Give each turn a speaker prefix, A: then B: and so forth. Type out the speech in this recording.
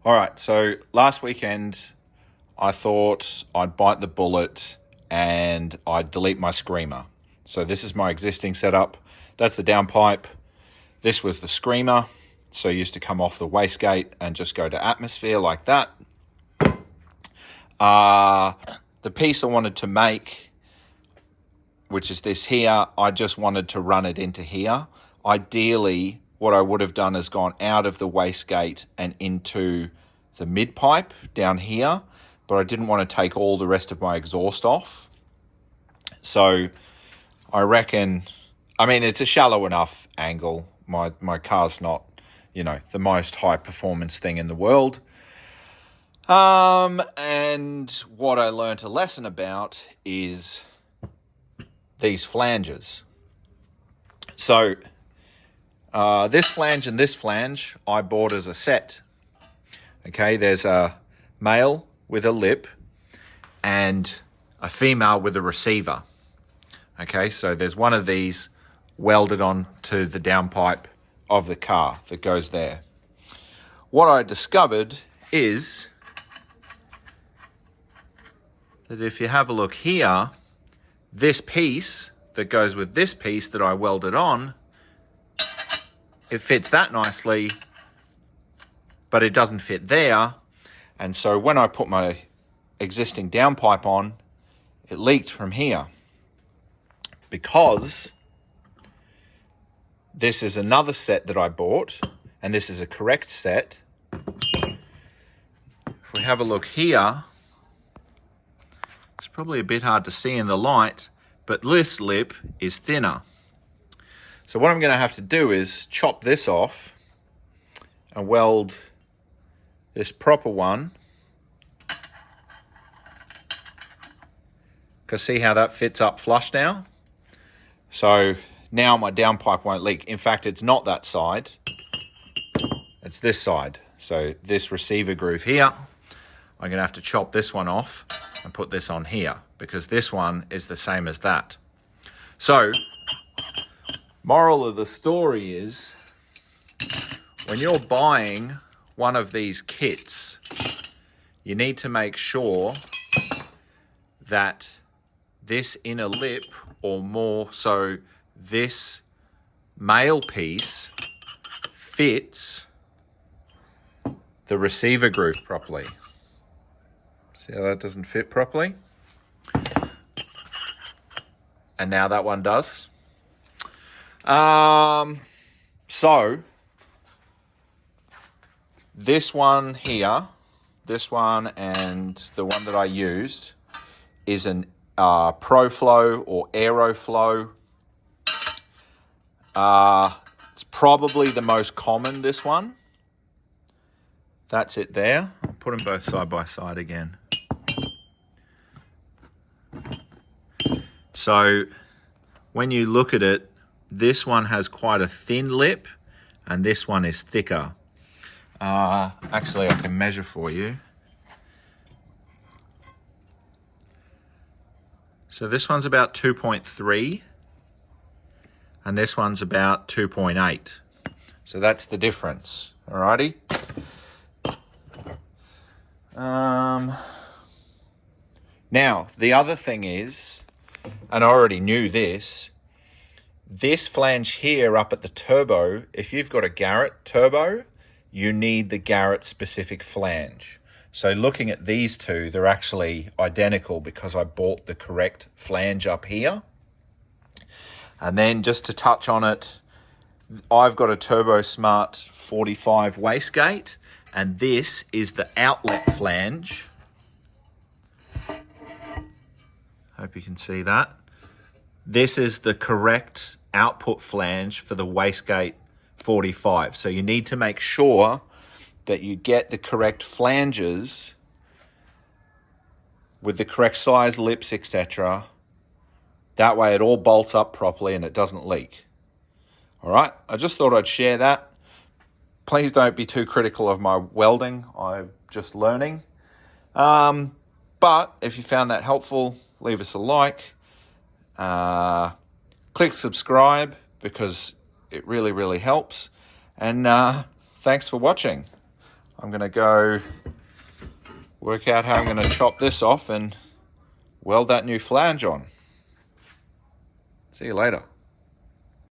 A: All right, so last weekend I thought I'd bite the bullet and I'd delete my screamer. So this is my existing setup. That's the downpipe. This was the screamer. So it used to come off the wastegate and just go to atmosphere like that. The piece I wanted to make, which is this here, I just wanted to run it into here. Ideally, what I would have done is gone out of the wastegate and into the mid pipe down here, but I didn't want to take all the rest of my exhaust off. So I reckon, I mean, it's a shallow enough angle. My car's not, you know, the most high performance thing in the world. And what I learned a lesson about is these flanges. So this flange and this flange I bought as a set. Okay, there's a male with a lip and a female with a receiver. Okay, so there's one of these welded on to the downpipe of the car that goes there. What I discovered is that if you have a look here, this piece that goes with this piece that I welded on, it fits that nicely, but it doesn't fit there. And so when I put my existing downpipe on, it leaked from here because this is another set that I bought, and this is a correct set. If we have a look here, it's probably a bit hard to see in the light, but this lip is thinner. So what I'm going to have to do is chop this off and weld this proper one. Because see how that fits up flush now? So now my downpipe won't leak. In fact, it's not that side. It's this side. So this receiver groove here, I'm going to have to chop this one off and put this on here because this one is the same as that. So, moral of the story is when you're buying one of these kits, you need to make sure that this inner lip, or more so this male piece, fits the receiver groove properly. See how that doesn't fit properly? And now that one does. So this one here, this one and the one that I used is an ProFlow or Aeroflow. It's probably the most common, this one. That's it there. I'll put them both side by side again. So when you look at it, this one has quite a thin lip and this one is thicker. Actually, I can measure for you. So this one's about 2.3 and this one's about 2.8. So that's the difference, alrighty? Now, the other thing is, and I already knew this flange here up at the turbo, if you've got a Garrett turbo, you need the Garrett specific flange. So looking at these two, they're actually identical because I bought the correct flange up here. And then just to touch on it, I've got a Turbosmart 45 wastegate, and this is the outlet flange. Hope you can see that. This is the correct output flange for the wastegate 45. So you need to make sure that you get the correct flanges with the correct size lips, etc. That way it all bolts up properly and it doesn't leak. All right, I just thought I'd share that. Please don't be too critical of my welding. I'm just learning. But if you found that helpful, leave us a like. Click subscribe because it really, really helps. And thanks for watching. I'm going to go work out how I'm going to chop this off and weld that new flange on. See you later.